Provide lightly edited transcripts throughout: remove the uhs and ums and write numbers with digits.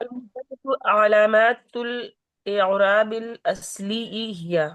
المختلف علامات الإعراب الأصلي هي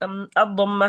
الضمة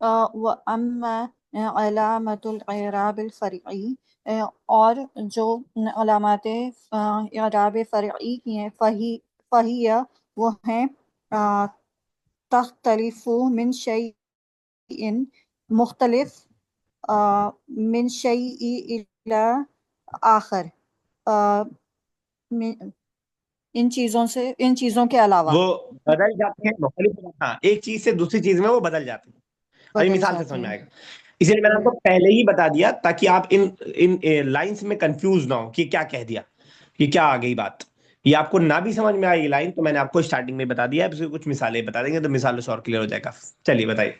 وَأَمَّا علامت الإعراب الفرعی، اور جو علامات اعراب فرعی کی ہیں، فہیہ وہ ہیں تختلف من شیء، مختلف من شیء الی آخر، ان چیزوں کے علاوہ وہ بدل جاتے ہیں مختلف، ہاں ایک چیز سے دوسری چیز میں وہ بدل جاتے ہیں. ابھی بدل مثال سے جاتے سمجھ میں ہیں. آئے گا. اسی لیے میں نے آپ کو پہلے ہی بتا دیا تاکہ آپ ان لائنس میں کنفیوز نہ ہو کہ کیا کہہ دیا، یہ کیا آ گئی بات. یہ آپ کو نہ بھی سمجھ میں آئی لائن تو میں نے آپ کو اسٹارٹنگ میں بتا دیا ہے، اس کی کچھ مثالیں بتا دیں گے تو مثالوں سے اور کلیئر ہو جائے گا. چلیے بتائیے.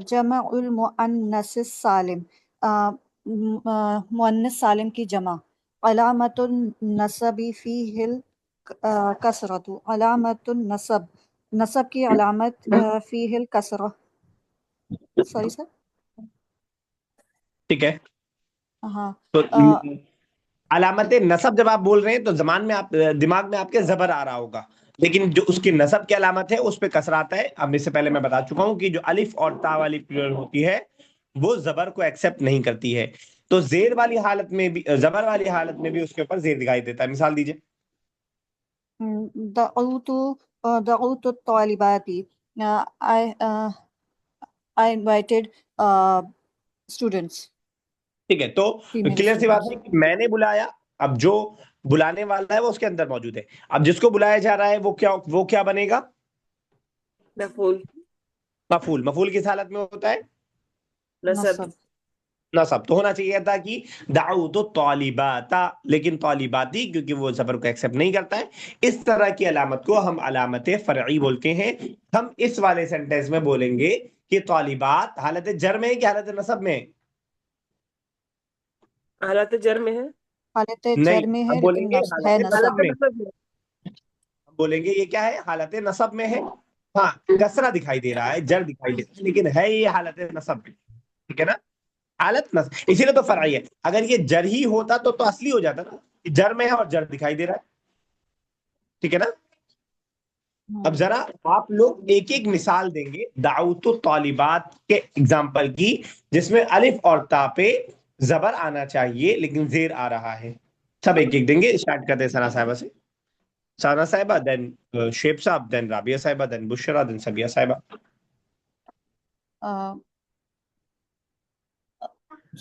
جمع المؤنث السالم، مؤنث سالم کی جمع. علامت النصب فیہ الکسرۃ، علامت النصب، نصب کی علامت فیہ الکسرہ. Sorry sir. ٹھیک ہے، ہاں. تو علامت نصب جب آپ بول رہے ہیں تو زمان میں آپ دماغ میں آپ کے زبر آ رہا ہوگا، لیکن جو اس کی نصب کی علامت ہے اس پہ کسر آتا ہے. اب اس سے پہلے میں بتا چکا ہوں کہ جو الف اور تا والی پلورل ہوتی ہے وہ زبر کو ایکسپٹ نہیں کرتی ہے، تو زیر والی حالت میں بھی، زبر والی حالت میں بھی اس کے اوپر زیر دکھائی دیتا ہے. مثال دیجئے. دعوت دعوت الطالبات، I invited students, ٹھیک ہے، تو female کلیئر سی بات students. ہے کہ میں نے بلایا. اب جو بلانے والا ہے وہ اس کے اندر موجود ہے. اب جس کو بلایا جا رہا ہے وہ کیا بنے گا؟ مفعول. مفعول. مفعول کس حالت میں ہوتا ہے؟ نصب. نصب. نصب. تو ہونا چاہیے تھا کہ دعوت الطالبات، لیکن طالباتی کیونکہ وہ زبر کو ایکسپٹ نہیں کرتا ہے. اس طرح کی علامت کو ہم علامت فرعی بولتے ہیں. ہم اس والے سینٹینس میں بولیں گے کہ طالبات حالت جر میں ہے کہ حالت نصب میں ہے؟ حالت جر میں ہے. حالت نہیں، جر میں ہم ہے بولیں لیکن گے ہے حالت نصب. نصب حالت میں. نصب میں. ہم بولیں گے یہ کیا ہے؟ حالت نصب میں ہے. ہاں کسرہ دکھائی دے رہا ہے، جر دکھائی دے رہا ہے، لیکن ہے یہ حالت نصب میں. ٹھیک ہے نا؟ حالت نصب، اسی لیے تو فرعی ہے. اگر یہ جر ہی ہوتا تو اصلی ہو جاتا نا، جر میں ہے اور جر دکھائی دے رہا ہے. ٹھیک ہے نا؟ اب ذرا آپ لوگ ایک ایک مثال دیں گے دعوت الطالبات کے ایگزامپل کی، جس میں الف اور تا پہ زبر آنا چاہیے لیکن زیر آ رہا ہے. سب ایک ایک دیں گے. اسٹارٹ کرتے ہیں ثنا صاحبہ سے. ثنا صاحبہ، دین شیب صاحب، دین رابعہ صاحبہ، دین بشرا، دین سبیہ صاحبہ.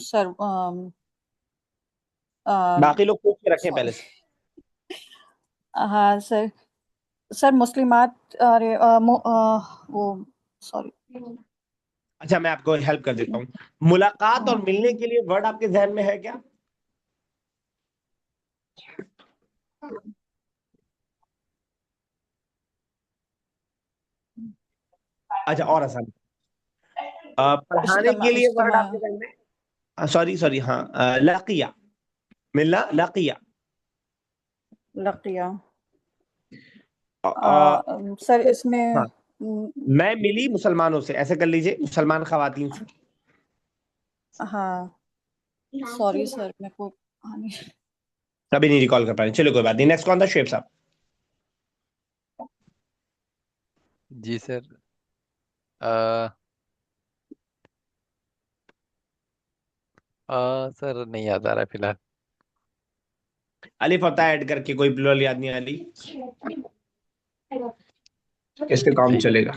سر باقی لوگ پوچھ کے رکھیں پہلے سوری. سے. ہاں سر. سر مسلمات، ارے وہ سوری. اچھا میں آپ کو ہیلپ کر دیتا ہوں. ملاقات اور ملنے کے لیے ورڈ آپ کے ذہن میں ہے کیا؟ اچھا اور آسان. پڑھانے کے لیے ورڈ اجتماع. آپ کے ذہن میں؟ سوری ہاں، لقیہ. ملنا، لقیہ. لقیہ. آ، سر اس میں ہاں، میں ملی مسلمانوں سے، ایسے کر لیجئے، مسلمان خواتین سے. ہاں سوری سر میرے کو ابھی نہیں ریکال کر پا رہے. چلو کوئی بات نہیں. نیکسٹ کون تھا؟ شعیب صاحب. جی سر. سر نہیں یاد آ رہا ہے فی الحال. الف ہوتا ہے ایڈ کر کے، کوئی پلورل یاد نہیں آ رہی، اس سے کام ٹھیک ہے. چلے گا.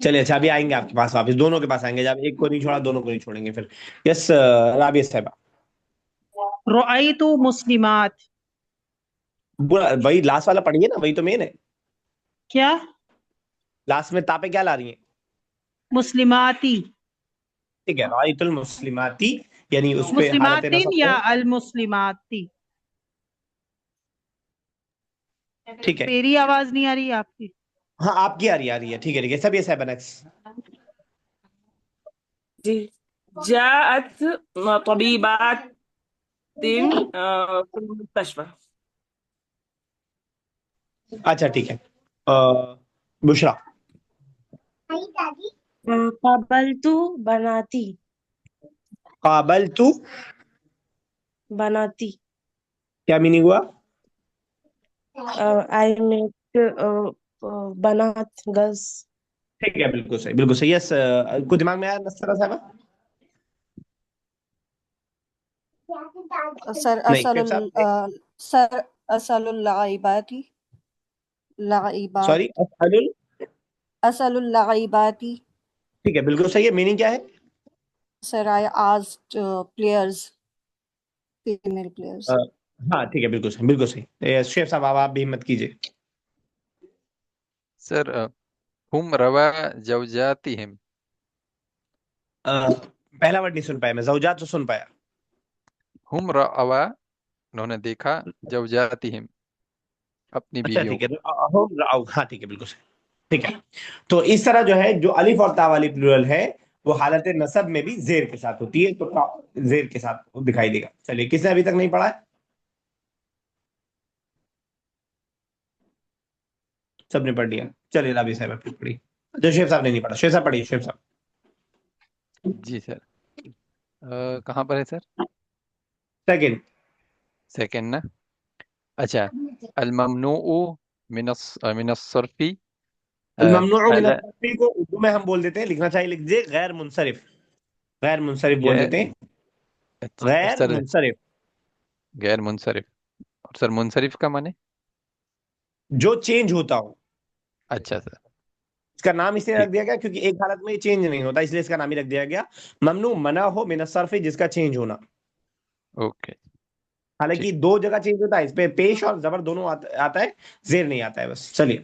چلیے اچھا ابھی آئیں گے آپ کے پاس واپس، دونوں کے پاس آئیں گے. جب ایک کو نہیں چھوڑا دونوں کو نہیں چھوڑیں گے پھر. یس رابعہ صاحبہ. رأیت مسلمات. وہی لاسٹ والا پڑھیے نا، وہی تو مین ہے. کیا؟ لاسٹ میں تاپے کیا لا رہی ہیں؟ مسلماتی. ٹھیک ہے، رأیت المسلماتی، یعنی اس پہ حالت مسلماتین نصب یا ہے. المسلماتی؟ ٹھیک ہے، میری آواز نہیں آ رہی آپ کی؟ ہاں آپ کی آ رہی ہے. ٹھیک ہے سب یہ صاحب نیکسٹ. جی. جاءت طبيبات في المستشفى. اچھا ٹھیک ہے. بشرا. قابلت بناتی. قابلت، بناتی. کیا میننگ ہوا؟ I met بنات girls. ٹھیک ہے، بالکل صحیح، بالکل صحیح. یس، کچھ دماغ میں آیا نصرہ صاحبہ؟ سر نہیں، شیخ صاحب. سر اسل اللعیباتی لعیبات سوری، اسل اللعیباتی. ٹھیک ہے، بالکل صحیح ہے. میننگ کیا ہے؟ سر آئی آسکڈ پلیئرز، فیمیل پلیئرز. ہاں ٹھیک ہے، بالکل صحیح، بالکل صحیح. شیخ صاحب آپ بھی ہمت کیجیے. سر ہم روا زوجاتہم. پہلا ورڈ نہیں سن پایا میں، زوجات تو سن پایا. ہم روا، انہوں نے دیکھا، زوجاتہم، اپنی اچھا بیویوں ٹھیک ہے، کو. ہاں ٹھیک ہے، بالکل صحیح. ٹھیک ہے. تو اس طرح جو ہے، جو الف اور تا والی پلورل ہے وہ حالت نصب میں بھی زیر کے ساتھ ہوتی ہے، تو زیر کے ساتھ دکھائی دے گا. چلیے، کس نے ابھی تک نہیں پڑھا ہے؟ سب نے پڑھ لیا. چلیے رابع صاحب آپ نے پڑھی. اچھا، شیخ صاحب نے نہیں پڑھا. شیخ صاحب پڑھیے، شیخ صاحب. جی سر. کہاں پر ہے سر؟ سیکنڈ. سیکنڈ نا. اچھا. الممنوع من الصرف. الممنوع من الا الصرف کو اردو میں ہم بول دیتے ہیں، لکھنا چاہیے لکھ دیجیے، غیر منصرف. غیر منصرف بول غیر. دیتے ہیں. اچھا اور غیر سر منصرف غیر منصرف. اور سر منصرف کا معنی؟ جو چینج ہوتا ہو. اچھا سر. اس کا نام اس لیے ٹھیک. رکھ دیا گیا کیونکہ ایک حالت میں یہ چینج نہیں ہوتا، اس لیے اس کا نام ہی رکھ دیا گیا. ممنوع منع ہو من الصرف، جس کا چینج ہونا. اوکے. ٹھیک. حالانکہ دو جگہ چینج ہوتا ہے، اس پہ پیش اور زبر دونوں آتا ہے، زیر نہیں آتا ہے بس. چلیے.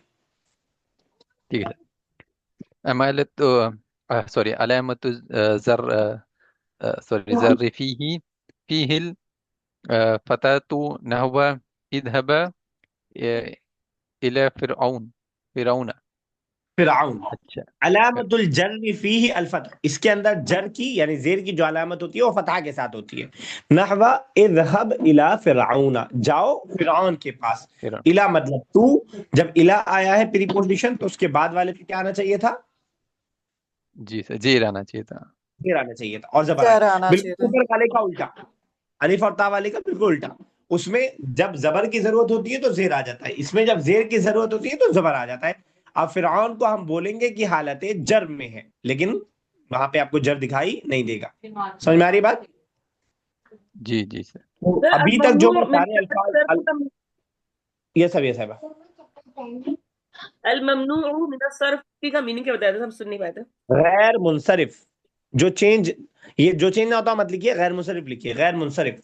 ٹھیک ہے سر. امالت سوری علامت زر سوری زر فیہ الفتاة نحو اذهب الى فرعون. فرعون. اچھا. علامت الجر فیہ الفتح، اس کے اندر جر کی یعنی زیر کی جو علامت ہوتی ہے وہ فتح کے ساتھ ہوتی ہے. نحو اذهب الى فرعون، جاؤ فرعون کے پاس. فرعون. الا مطلب تو، جب الا آیا ہے پریپوزیشن تو اس کے بعد والے پہ کیا آنا چاہیے تھا؟ جی سر، زیر آنا چاہیے تھا. زیر آنا چاہیے تھا اور زبر زہر آیا. آنا چاہیے بالکل تھا. اوپر والے کا الٹا، الف اور تا والے کا بالکل الٹا. اس میں جب زبر کی ضرورت ہوتی ہے تو زیر آ جاتا ہے، اس میں جب زیر کی ضرورت ہوتی ہے تو زبر آ جاتا ہے. اب فرعون کو ہم بولیں گے کہ حالت جر میں ہے، لیکن وہاں پہ آپ کو جر دکھائی نہیں دے گا. سمجھ میں آ رہی بات؟ جی جی سر. تو سر ابھی تک جو میں الممنوع من سارے الفاظ الصرف کا یہ سب، یہ صاحبہ الممنوع من الصرف کا میننگ کیا بتایا تھا؟ ہم سن نہیں پائے تھے. غیر منصرف، جو چینج، یہ جو چینج نہ ہوتا مت لکھیے، غیر منصرف لکھیے، غیر منصرف.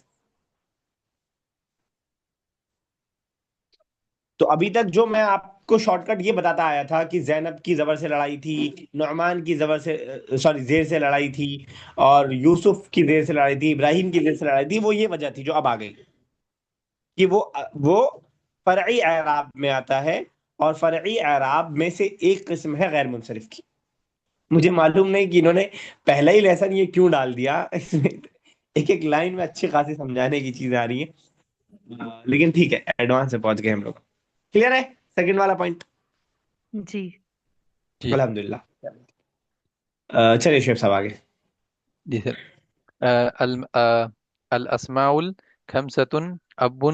تو ابھی تک جو میں آپ کو شارٹ کٹ یہ بتاتا آیا تھا کہ زینب کی زبر سے لڑائی تھی، نعمان کی زبر سے سوری زیر سے لڑائی تھی، اور یوسف کی زیر سے لڑائی تھی، ابراہیم کی زیر سے لڑائی تھی، وہ یہ وجہ تھی جو اب آ گئی کہ وہ فرعی اعراب میں آتا ہے، اور فرعی اعراب میں سے ایک قسم ہے غیر منصرف کی. مجھے معلوم نہیں کہ انہوں نے پہلا ہی لیسن یہ کیوں ڈال دیا اس میں ایک ایک لائن میں اچھی خاصی سمجھانے کی چیزیں آ رہی ہیں، لیکن ٹھیک ہے، ایڈوانس سے پہنچ گئے ہم لوگ. کلیئر ہے سیکنڈ والا پوائنٹ؟ جی. جی الحمدللہ. چلیے شیخ صاحب آگے. جی سر. الاسماء الخمسة اب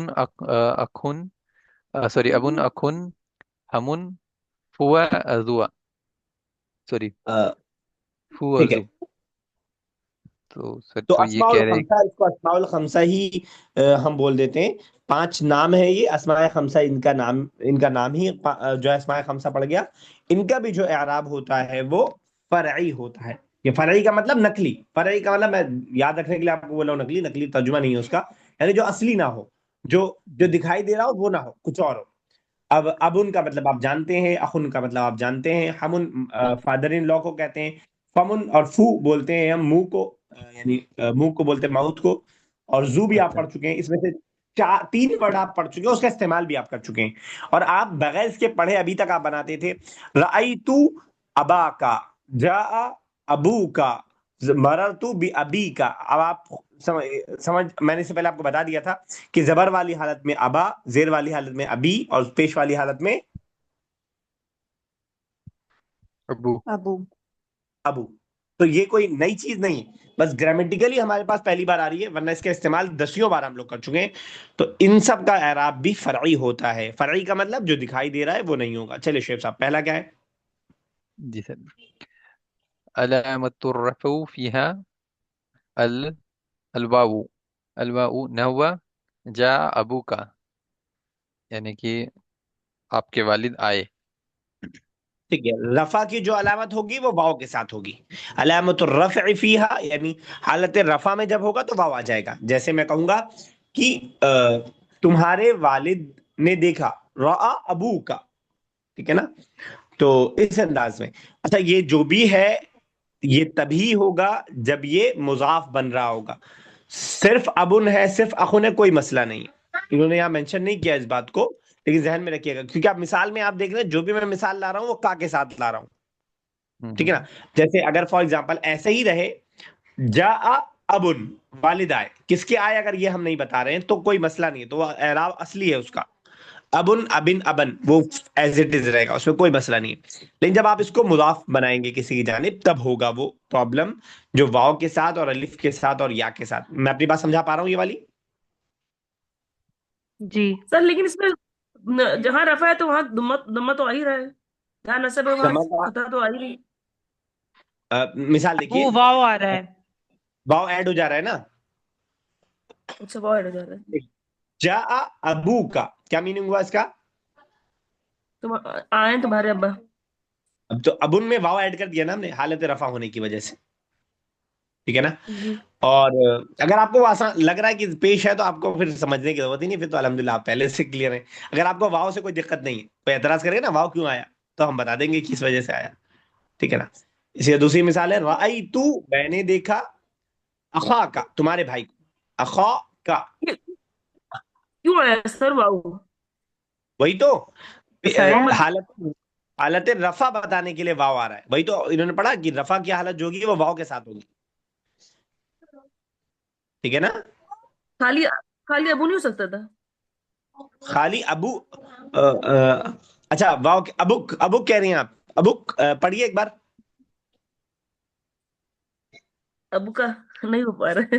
اخن سوری اب اخن ہم فو ذو سوری فو ٹھیک ہے. ذو. تو سر تو تو یہ اسماء کہہ رہے ہیں. الخمسہ، اس کو اسماء الخمسہ ہی ہم بول دیتے ہیں. 5 نام ہے یہ اسماء خمسہ، ان کا نام ہی جو ہے اسماء خمسہ پڑ گیا. ان کا بھی جو اعراب ہوتا ہے وہ فرعی ہوتا ہے. یہ فرعی کا مطلب نقلی، فرعی کا مطلب میں یاد رکھنے کے لیے آپ کو بولا ہوں، نقلی ترجمہ نہیں ہے اس کا، یعنی جو اصلی نہ ہو، جو دکھائی دے رہا ہو وہ نہ ہو، کچھ اور ہو. اب ان کا مطلب آپ جانتے ہیں، اخن کا مطلب آپ جانتے ہیں، ہمن فادر ان لا کو کہتے ہیں، فمن اور فو بولتے ہیں ہم منہ کو، یعنی منہ کو بولتے ہیں ماؤتھ کو، اور زو بھی آپ اچھا. پڑھ چکے ہیں. اس میں سے 3 ورڈ آپ پڑھ چکے ہیں، اس کا استعمال بھی آپ کر چکے ہیں. اور آپ بغیر اس کے پڑھے ابھی تک آپ بناتے تھے رأیتو ابا کا، جاء ابو کا، مررتو بی ابی کا. اب آپ سمجھ میں نے اس سے پہلے آپ کو بتا دیا تھا کہ زبر والی حالت میں ابا، زیر والی حالت میں ابی، اور پیش والی حالت میں ابو. ابو. ابو. تو یہ کوئی نئی چیز نہیں، بس گرامیٹیکلی ہمارے پاس پہلی بار آ رہی ہے، ورنہ اس کا استعمال دسیوں بار ہم لوگ کر چکے ہیں. تو ان سب کا اعراب بھی فرعی ہوتا ہے. فرعی کا مطلب جو دکھائی دے رہا ہے وہ نہیں ہوگا. چلے شیخ صاحب پہلا کیا ہے؟ جی سر. علامة الرفع فيها الواو. الواو نحو جاء ابوک، یعنی کہ آپ کے والد آئے. ٹھیک ہے، رفع کی جو علامت ہوگی وہ واو کے ساتھ ہوگی. علامت الرفع فیہا یعنی حالت رفع میں جب ہوگا تو واو آ جائے گا. جیسے میں کہوں گا کہ تمہارے والد نے دیکھا، رأى ابوک، ٹھیک ہے نا، تو اس انداز میں. اچھا یہ جو بھی ہے یہ تبھی ہوگا جب یہ مضاف بن رہا ہوگا. صرف ابن ہے، صرف اخن ہے، کوئی مسئلہ نہیں. انہوں نے یہاں مینشن نہیں کیا اس بات کو، لیکن ذہن میں رکھیے گا، کیونکہ آپ مثال میں آپ دیکھ رہے ہیں جو بھی میں مثال لا رہا ہوں وہ کا کے ساتھ لا رہا ہوں. ٹھیک ہے نا. جیسے اگر فار ایگزامپل ایسے ہی رہے جا ابن، والد آئے، کس کے آئے اگر یہ ہم نہیں بتا رہے ہیں تو کوئی مسئلہ نہیں ہے، تو وہ اعراب اصلی ہے اس کا. ابن ابن ابن وہ ایز اٹ از رہے گا، اس میں کوئی مسئلہ نہیں ہے. لیکن جب آپ اس کو مضاف بنائیں گے کسی کی جانب تب ہوگا وہ پرابلم، جو واو کے ساتھ اور الف کے ساتھ اور یا کے ساتھ. میں اپنی بات سمجھا پا رہا ہوں یہ والی؟ جی سر لیکن اس میں جہاں رفع ہے تو وہاں دمہ تو آ ہی رہا ہے، جہاں نصب ہے وہاں فتح تو آ ہی رہی. مثال دیکھیے، وہ واو آ رہا ہے. واو ایڈ ہو جا رہا ہے نا. اچھا وہ ایڈ ہو جا رہا ہے. جا ابو کا کیا میننگ ہوا اس کا؟ تم آئے تمہارے ابا. اب تو ابن میں واو ایڈ کر دیا نا ہم نے حالت رفع ہونے کی وجہ سے. ٹھیک ہے نا. جی اور اگر آپ کو آسان لگ رہا ہے کہ پیش ہے تو آپ کو پھر سمجھنے کی ضرورت ہی نہیں، پھر تو الحمدللہ آپ پہلے سے کلیئر ہیں. اگر آپ کو واو سے کوئی دقت نہیں ہے، کوئی اعتراض کرے گا نا واو کیوں آیا، تو ہم بتا دیں گے کس وجہ سے آیا. ٹھیک ہے نا. اسی دوسری مثال ہے رأیت، میں نے دیکھا، اخا کا تمہارے بھائی کو، اخا کا. کیوں آیا سر واؤ؟ وہی تو فاعل. حالت رفع بتانے کے لیے واو آ رہا ہے. وہی تو انہوں نے پڑھا کہ رفع کی حالت جو ہوگی وہ واو کے ساتھ ہوگی. ٹھیک ہے نا. خالی خالی ابو نہیں ہو سکتا تھا؟ خالی ابو اچھا واو ابوک ابوک کہہ رہی ہیں آپ؟ ابوک پڑھیے ایک بار. ابو کا نہیں ہو پا رہا ہے.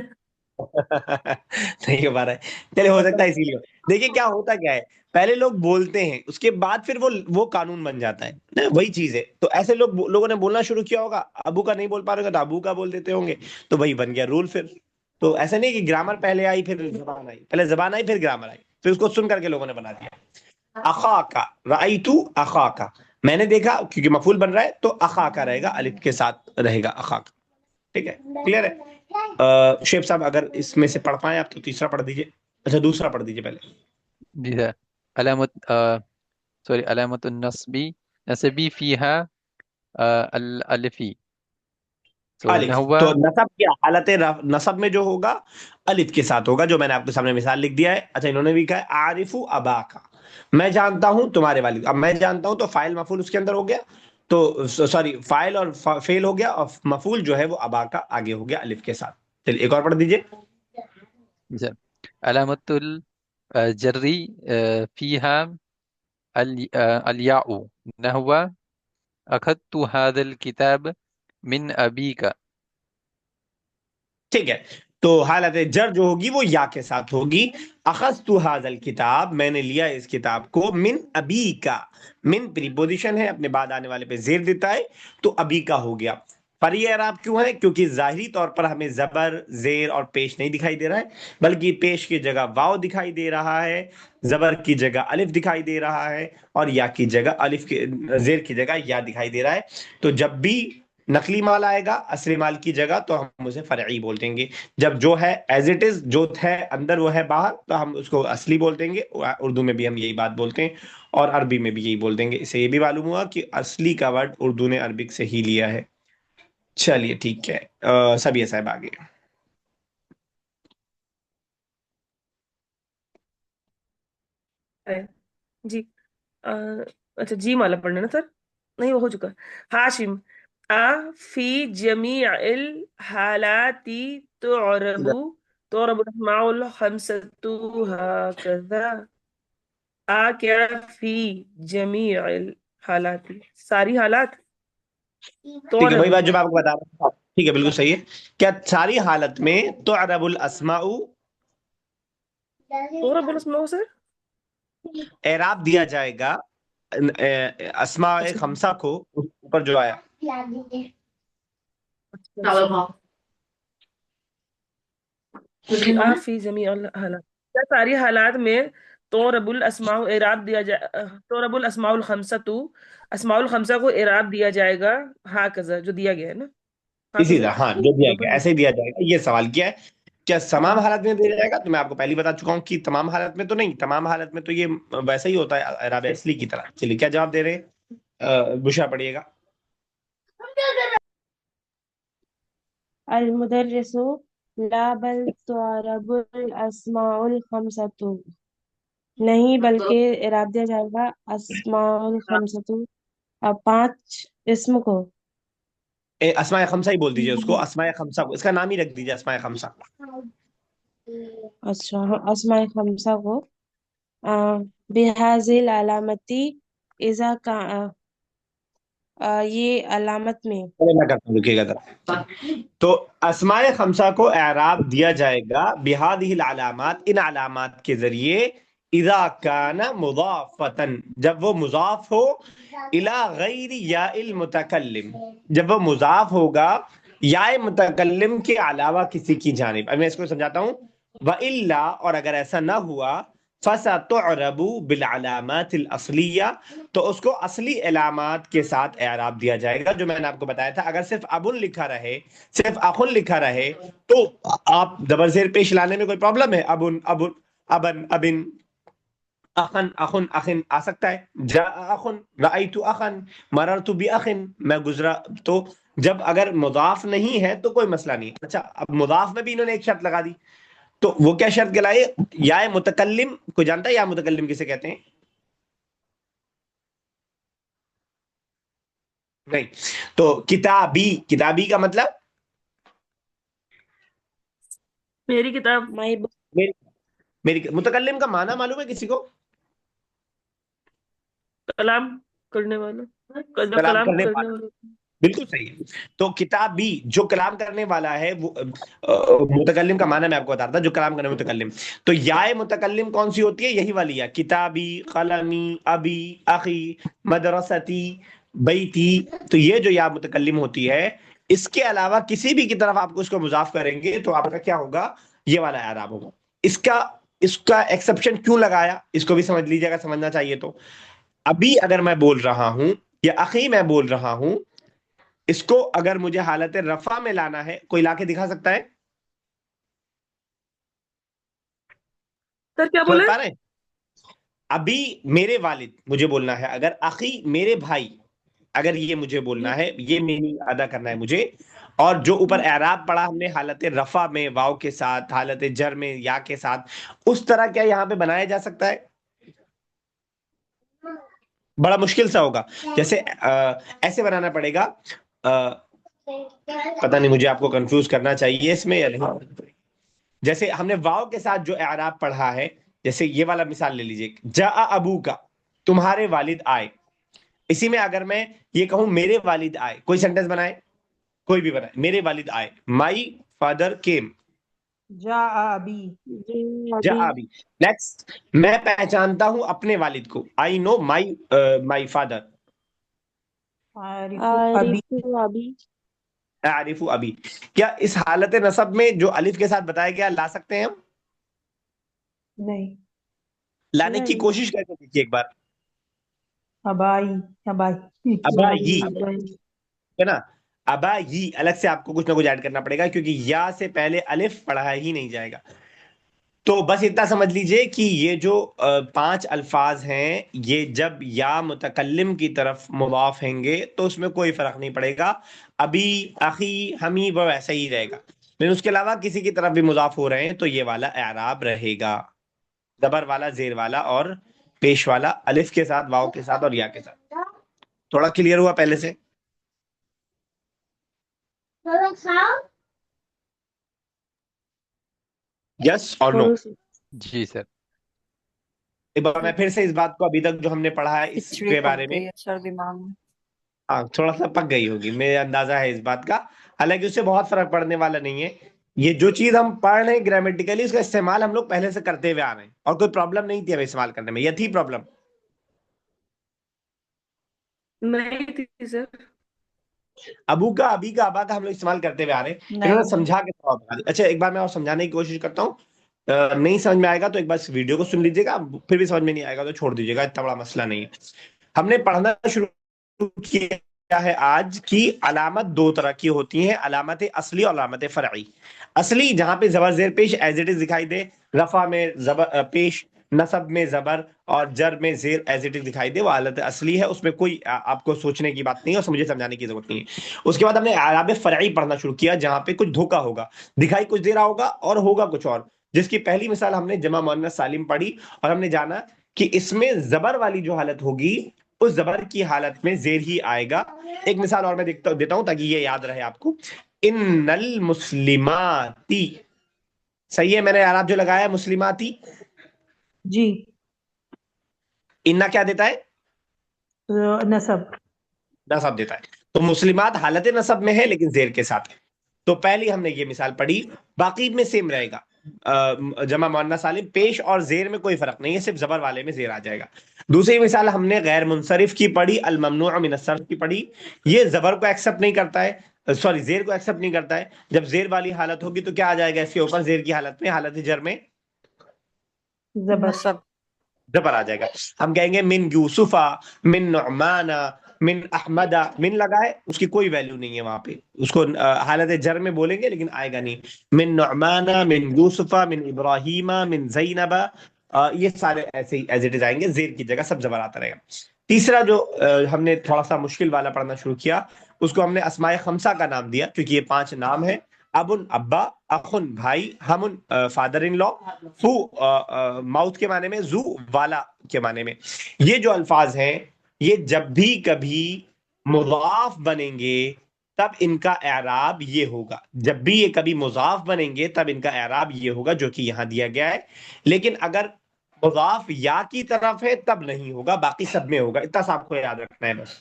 نہیں ہو پا رہا ہے. چلے ہو سکتا ہے اسی لیے. دیکھیے کیا ہوتا کیا ہے، پہلے لوگ بولتے ہیں اس کے بعد پھر وہ قانون بن جاتا ہے، وہی چیز ہے. تو ایسے لوگوں نے بولنا شروع کیا ہوگا، ابو کا نہیں بول پا رہے گا تو ابو کا بول دیتے ہوں گے، تو وہی بن گیا رول. پھر تو ایسا نہیں کہ گرامر پہلے آئی پھر زبان آئی، پہلے زبان آئی پھر گرامر آئی، پھر اس کو سن کر کے لوگوں نے بنا دیا. اخا کا رأیتو اخا کا، میں نے دیکھا، کیونکہ مفعول بن رہا ہے تو اخا کا رہے گا، الف کے ساتھ رہے گا اخا کا. ٹھیک ہے، کلیئر ہے. شیخ صاحب اگر اس میں سے پڑھ پائیں آپ تو تیسرا پڑھ دیجئے. اچھا دوسرا پڑھ دیجئے پہلے. جی سر. علامت علامت النصبی نصبی فیہا الالفی. تو الف نحو. تو نصب کیا حالت نصب میں جو ہوگا الف کے ساتھ ہوگا، جو میں نے آپ کے سامنے مثال لکھ دیا ہے. اچھا انہوں نے بھی کہا ہے عارف ابا کا، میں جانتا ہوں تمہارے والد. اب میں جانتا ہوں تو فاعل مفعول اس کے اندر ہو گیا، تو سوری فاعل اور فعل ہو گیا، اور مفعول جو ہے وہ ابا کا آگے ہو گیا الف کے ساتھ. چلیے ایک اور پڑھ دیجئے. جی سر. علامت الجری فیہا الیاء نحو اخذت هذا الكتاب من ابیک. ٹھیک ہے، تو حالت جر جو ہوگی وہ یا کے ساتھ ہوگی. اخذت هذا الکتاب، میں نے لیا اس کتاب کو، من ابی کا. من پریپوزیشن ہے، اپنے بعد آنے والے پہ زیر دیتا ہے، تو ابی کا ہو گیا. پر یہ اعراب کیوں ہے؟ کیونکہ ظاہری طور پر ہمیں زبر زیر اور پیش نہیں دکھائی دے رہا ہے، بلکہ پیش کی جگہ واو دکھائی دے رہا ہے، زبر کی جگہ الف دکھائی دے رہا ہے، اور یا کی جگہ الف کے زیر کی جگہ یا دکھائی دے رہا ہے. تو جب بھی نقلی مال آئے گا اصلی مال کی جگہ تو ہم اسے فرعی بول دیں گے. جب جو ہے ایز اٹ از، جو ہے اندر وہ ہے باہر، تو ہم اس کو اصلی بول دیں گے. اردو میں بھی ہم یہی بات بولتے ہیں اور عربی میں بھی یہی بول دیں گے. اسے یہ بھی معلوم ہوا کہ اصلی کا ورڈ اردو نے عربک سے ہی لیا ہے. چلیے ٹھیک ہے. سبیہ صاحب آگے. جی اچھا جی والا پڑھنا نا سر؟ نہیں وہ ہو چکا. ہاشم فی جمیع الحالات تعرب الاسماء الخمسۃ هكذا. کیا فی جمیع الحالات، ساری حالات. ٹھیک ہے، وہی بات جو تعرب میں آپ کو بتا رہا تھا. ٹھیک ہے بالکل صحیح ہے. کیا ساری حالت میں تعرب الاسماء، تعرب الاسماء سر؟ اعراب دیا جائے گا اسماء اچھا خمسہ کو اوپر جو آیا. فی جمیع الحالات، کیا ساری حالات میں تورب الاسماء اعراب دیا جائے، تورب الاسماء الخمسہ تو اسماء الخمسہ کو اعراب دیا جائے گا، ہاں کذا جو دیا گیا ہے نا، ہاں اسی کذا طرح ہاں جو دیا جو گیا پڑھا. ایسے ہی دیا جائے گا. یہ سوال کیا ہے کیا تمام حالت میں دیا جائے گا؟ تو میں آپ کو پہلے بتا چکا ہوں کہ تمام حالت میں تو نہیں، تمام حالت میں تو یہ ویسا ہی ہوتا ہے اعراب اصلی کی طرح. چلیے کیا جواب دے رہے ہیں؟ بشرا پڑھیے گا. المدرس لا بل تعرب الاسماء الخمسۃ، نہیں بلکہ اعراب دیا جائے گا اسماء الخمسۃ، اب 5 اسم کو. اسماء خمسہ ہی بول دیجیے اس کو، اسماء خمسہ کو، اس کا نام ہی رکھ دیجیے اسماء خمسہ. اچھا اسماء خمسہ کو بہذی العلامتی اذا کا یہ علامت میں. چلے میں کرتا ہوں، رکیے گا ذرا. تو اسماء خمسہ کو اعراب دیا جائے گا بہذہ العلامات، ان علامات کے ذریعے، اذا کان مضافۃ، جب وہ مضاف ہو، الی غیر یا المتکلم، جب وہ مضاف ہوگا یا متکلم کے علاوہ کسی کی جانب. اب میں اس کو سمجھاتا ہوں. وَإِلَّا، اور اگر ایسا نہ ہوا، فَسَتُعْرَبُ بِالْعَلَامَاتِ الْأَصْلِيَّةِ، تو اس کو اصلی علامات کے ساتھ اعراب دیا جائے گا جو میں نے آپ کو بتایا تھا. اگر صرف ابن لکھا رہے، صرف اخن لکھا رہے، تو آپ زبر زیر پیش لانے میں کوئی پرابلم ہے؟ ابن، ابن، ابن، ابن، اخن، اخن، اخن آ سکتا ہے. جاء اخن، رأیت اخن، مررت باخن، میں گزرا. تو جب اگر مضاف نہیں ہے تو کوئی مسئلہ نہیں. اچھا اب مضاف میں بھی انہوں نے ایک شرط لگا دی. تو وہ کیا شرط گلائے؟ یا متکلم، کوئی جانتا ہے یا متکلم کسے کہتے ہیں؟ نہیں. تو کتابی، کتابی کا مطلب میری کتاب. مائی میری، میری. متکلم کا معنی معلوم ہے کسی کو؟ کلام کرنے والا، جو کلام کلام کرنے کرنے والا. والا. بالکل صحیح ہے. تو کتابی جو کلام کرنے والا ہے، وہ متکلم کا معنی میں آپ کو بتا رہا تھا، جو کلام کرنے متکلم. تو یا متکلم کون سی ہوتی ہے؟ یہی والی یا، کتابی، قلمی، ابی، اخی، مدرستی، بیتی. تو یہ جو یا متکلم ہوتی ہے، اس کے علاوہ کسی بھی کی طرف آپ کو اس کو مضاف کریں گے تو آپ کا کیا ہوگا؟ یہ والا اعراب ہوگا. اس کا ایکسپشن کیوں لگایا، اس کو بھی سمجھ لیجیے گا، سمجھنا چاہیے. تو ابھی اگر میں بول رہا ہوں یا اخی میں بول رہا ہوں، اس کو اگر مجھے حالت رفع میں لانا ہے، کوئی لا کے دکھا سکتا ہے؟ سر کیا سمجھ بولے؟ پا رہے ہیں؟ ابھی میرے والد مجھے بولنا ہے، اگر اخی میرے بھائی، اگر یہ مجھے بولنا ہے، یہ میننگ ادا کرنا ہے مجھے. اور جو اوپر اعراب پڑا ہم نے حالت رفع میں واو کے ساتھ، حالت جر میں یا کے ساتھ، اس طرح کیا یہاں پہ بنایا جا سکتا ہے؟ بڑا مشکل سا ہوگا. جیسے ایسے بنانا پڑے گا. پتہ نہیں مجھے آپ کو کنفیوز کرنا چاہیے اس میں یا نہیں. جیسے ہم نے واو کے ساتھ جو اعراب پڑھا ہے، جیسے یہ والا مثال لے لیجئے، جاء ابو کا، تمہارے والد آئے. اسی میں اگر میں یہ کہوں میرے والد آئے، کوئی سینٹنس بنائے، کوئی بھی بنائے. میرے والد آئے، مائی فادر کیم. جاء ابی. جاء ابی. نیکسٹ، میں پہچانتا ہوں اپنے والد کو، آئی نو مائی فادر. عارف ابی. عارف ابھی. اعرف ابی. کیا اس حالت نصب میں جو الف کے ساتھ بتایا گیا لا سکتے ہیں ہم؟ نہیں. لانے کی نہیں. کوشش کر کے دیکھیے ایک بار. ابائی. ابائی. ابائی ابائی. ہے نا. ابائی الگ سے آپ کو کچھ نہ کچھ ایڈ کرنا پڑے گا کیونکہ یا سے پہلے الف پڑھا ہی نہیں جائے گا. تو بس اتنا سمجھ لیجئے کہ یہ جو 5 الفاظ ہیں، یہ جب یا متکلم کی طرف مضاف ہیں گے تو اس میں کوئی فرق نہیں پڑے گا. ابھی، اخی، ہمی، وہ ایسا ہی رہے گا. لیکن اس کے علاوہ کسی کی طرف بھی مضاف ہو رہے ہیں تو یہ والا اعراب رہے گا، زبر والا، زیر والا اور پیش والا، الف کے ساتھ، واو کے ساتھ اور یا کے ساتھ. تھوڑا کلیئر ہوا پہلے سے؟ یس اور نو؟ جی سر. ایک بار میں پھر سے اس بات کو، ابھی تک جو ہم نے پڑھا ہے اس کھچڑی کے پک بارے میں، گئی ہے سر دماغ میں. ہاں تھوڑا سا پک گئی ہوگی، میرے اندازہ ہے اس بات کا. حالانکہ اس سے بہت فرق پڑنے والا نہیں ہے. یہ جو چیز ہم پڑھ رہے ہیں گرامیٹیکلی، اس کا استعمال ہم لوگ پہلے سے کرتے ہوئے آ رہے ہیں اور کوئی پرابلم نہیں تھی ہمیں استعمال کرنے میں. یہ تھی پرابلم؟ نہیں تھی سر. ابو کا، ابھی کا، ابا کا ہم لوگ استعمال کرتے ہوئے آ رہے ہیں، انہوں نے نہیں سمجھا کے جواب بتا دیا۔ اچھا ایک بار میں اور سمجھانے کی کوشش کرتا ہوں، نہیں سمجھ میں آئے گا تو ایک بار اس ویڈیو کو سن لیجیے گا، پھر بھی سمجھ میں نہیں آئے گا تو چھوڑ دیجیے گا، اتنا بڑا مسئلہ نہیں ہے۔ ہم نے پڑھنا شروع کیا ہے آج کی علامت دو طرح کی ہوتی ہیں، علامت اصلی اور علامت فرعی۔ اصلی جہاں پہ زبر زیر پیش ایز اٹ از دکھائی دے، رفع میں زبر پیش، نصب میں زبر اور جر میں زیر ایز اٹ از دکھائی دے، وہ حالت اصلی ہے، اس میں کوئی آپ کو سوچنے کی بات نہیں ہے، اور مجھے سمجھانے کی ضرورت نہیں ہے۔ اس کے بعد ہم نے اعراب فرعی پڑھنا شروع کیا، جہاں پہ کچھ دھوکا ہوگا، دکھائی کچھ دے رہا ہوگا اور ہوگا کچھ اور، جس کی پہلی مثال ہم نے جمع مؤنث سالم پڑھی، اور ہم نے جانا کہ اس میں زبر والی جو حالت ہوگی اس زبر کی حالت میں زیر ہی آئے گا۔ ایک مثال اور میں دیتا ہوں تاکہ یہ یاد رہے آپ کو، ان المسلماتی، صحیح ہے، میں نے اعراب جو لگایا ہے مسلماتی، جی انہ کیا دیتا ہے؟ نصب۔ نصب دیتا ہے، تو مسلمات حالت نصب میں ہے لیکن زیر کے ساتھ ہے۔ تو پہلی ہم نے یہ مثال پڑھی، باقی میں سیم رہے گا، جمع مؤنث سالم پیش اور زیر میں کوئی فرق نہیں ہے، صرف زبر والے میں زیر آ جائے گا۔ دوسری مثال ہم نے غیر منصرف کی پڑھی، الممنوع من الصرف کی پڑھی، یہ زبر کو ایکسپٹ نہیں کرتا ہے، سوری زیر کو ایکسپٹ نہیں کرتا ہے، جب زیر والی حالت ہوگی تو کیا آ جائے گا اس کے اوپر؟ زیر کی حالت میں، حالت جر میں زبر۔ نصب زبر آ جائے گا۔ ہم کہیں گے من یوسفا، من نعمانا، من احمدہ، من لگائے اس کی کوئی ویلیو نہیں ہے وہاں پہ، اس کو حالت جر میں بولیں گے لیکن آئے گا نہیں۔ من نعمانا، من یوسفا، من ابراہیمہ، من زینبہ، یہ سارے ایسے ہی ایز اٹ از آئیں گے، زیر کی جگہ سب زبر آتا رہے گا۔ تیسرا جو ہم نے تھوڑا سا مشکل والا پڑھنا شروع کیا، اس کو ہم نے اسماء خمسہ کا نام دیا، کیونکہ یہ 5 نام ہے: ابن ابا، اخن بھائی، ہمن فادر ان لا، فو ماؤتھ کے معنی میں، زو والا کے معنی میں۔ یہ جو الفاظ ہیں یہ جب بھی کبھی مضاف بنیں گے تب ان کا اعراب یہ ہوگا، جب بھی یہ کبھی مضاف بنیں گے تب ان کا اعراب یہ ہوگا جو کہ یہاں دیا گیا ہے، لیکن اگر مضاف یا کی طرف ہے تب نہیں ہوگا، باقی سب میں ہوگا، اتنا سا آپ کو یاد رکھنا ہے بس۔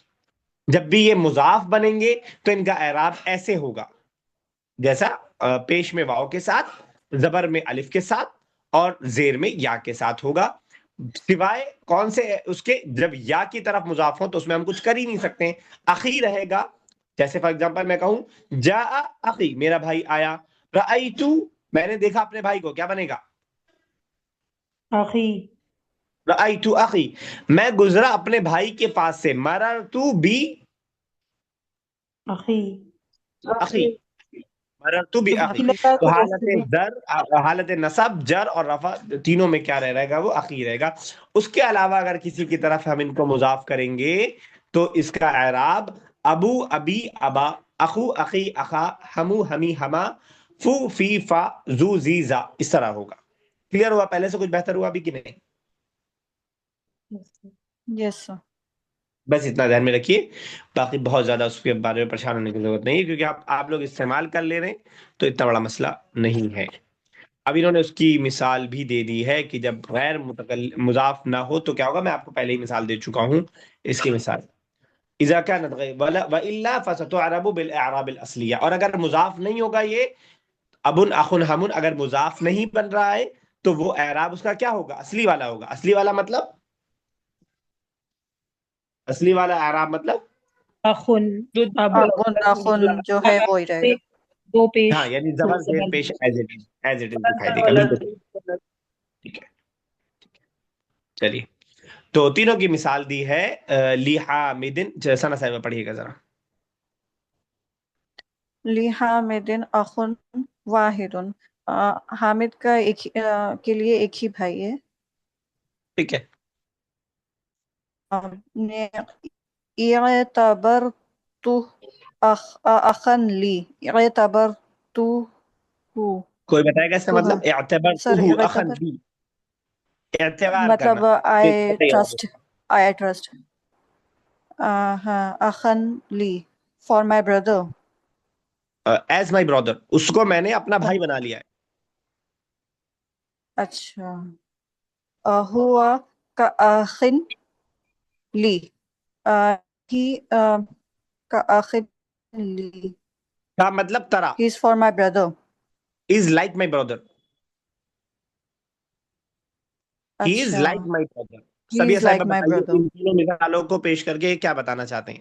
جب بھی یہ مضاف بنیں گے تو ان کا اعراب ایسے ہوگا، جیسا پیش میں واؤ کے ساتھ، زبر میں الف کے ساتھ اور زیر میں یا کے ساتھ ہوگا، سوائے کون سے اس کے؟ جب یا کی طرف مضاف ہو تو اس میں ہم کچھ کر ہی نہیں سکتے ہیں، اخی رہے گا، جیسے فار ایگزامپل میں کہوں جاء اخی، میرا بھائی آیا، رأیتو، میں نے دیکھا اپنے بھائی کو، کیا بنے گا؟ اخی۔ رأیتو اخی، میں گزرا اپنے بھائی کے پاس سے، مررتو بی اخی۔ اخی، مررتو بی اخی۔ تو حالت در، حالت نصب، جر اور رفع تینوں میں کیا رہے گا؟ وہ اخی رہے گا۔ اس کے علاوہ اگر کسی کی طرف ہم ان کو مضاف کریں گے تو اس کا اعراب ابو، ابی، ابا، اخو، اخی، اخا، ہمو، ہمی، ہما، فو، فی، فا، زو، زی، زا، اس طرح ہوگا۔ کلیئر ہوا؟ پہلے سے کچھ بہتر ہوا بھی کہ نہیں؟ یس سر۔ بس اتنا ذہن میں رکھیے، باقی بہت زیادہ اس کے بارے میں پریشان ہونے کی ضرورت نہیں ہے، کیونکہ آپ لوگ استعمال کر لے رہے ہیں تو اتنا بڑا مسئلہ نہیں ہے۔ اب انہوں نے اس کی مثال بھی دے دی ہے کہ جب غیر مضاف نہ ہو تو کیا ہوگا، میں آپ کو پہلے ہی مثال دے چکا ہوں اس کی مثال، اذا كانت غیر والا فستعرب بالاعراب الاصلیہ، اور اگر مضاف نہیں ہوگا یہ ابن، اخن، ہمن، اگر مضاف نہیں بن رہا ہے تو وہ اعراب اس کا کیا ہوگا؟ اصلی والا ہوگا۔ اصلی والا مطلب، اصلی والا اعراب مطلب اخن، جو ابو، اخن جو ہے وہی رہے گا۔ دو پیش، ہاں، یعنی دو زبر زیر زبر۔ پیش ایز اٹ از دکھائی دے گا، بالکل ٹھیک ہے۔ چلیے، تو تینوں کی مثال دی ہے لحامدن، ثنا صاحبہ پڑھیے گا ذرا۔ لحامد اخن واحد، حامد کا کے لیے ایک ہی بھائی ہے۔ ٹھیک ہے، اعتبرت اخن لی، اعتبرت کوئی بتائے گا اس کا مطلب؟ سر اعتبرتہ اخن اعتبر بی، اعتبار کرنا، مطلب آئی ٹرسٹ ہاں، اخن لی for my brother. As my brother, اس کو میں نے اپنا بھائی بنا لیا ہے۔ اچھا، ہوا کاخن لی، ہی کاخن لی، کا مطلب طرح، he is for my brother. Is like my brother, he is اچھا، لائک مائی برادر۔ ہی سبیہ از صاحبہ لائک مائی بتائیے بردر۔ ان تینوں مثالوں کو پیش کر کے کیا بتانا چاہتے ہیں؟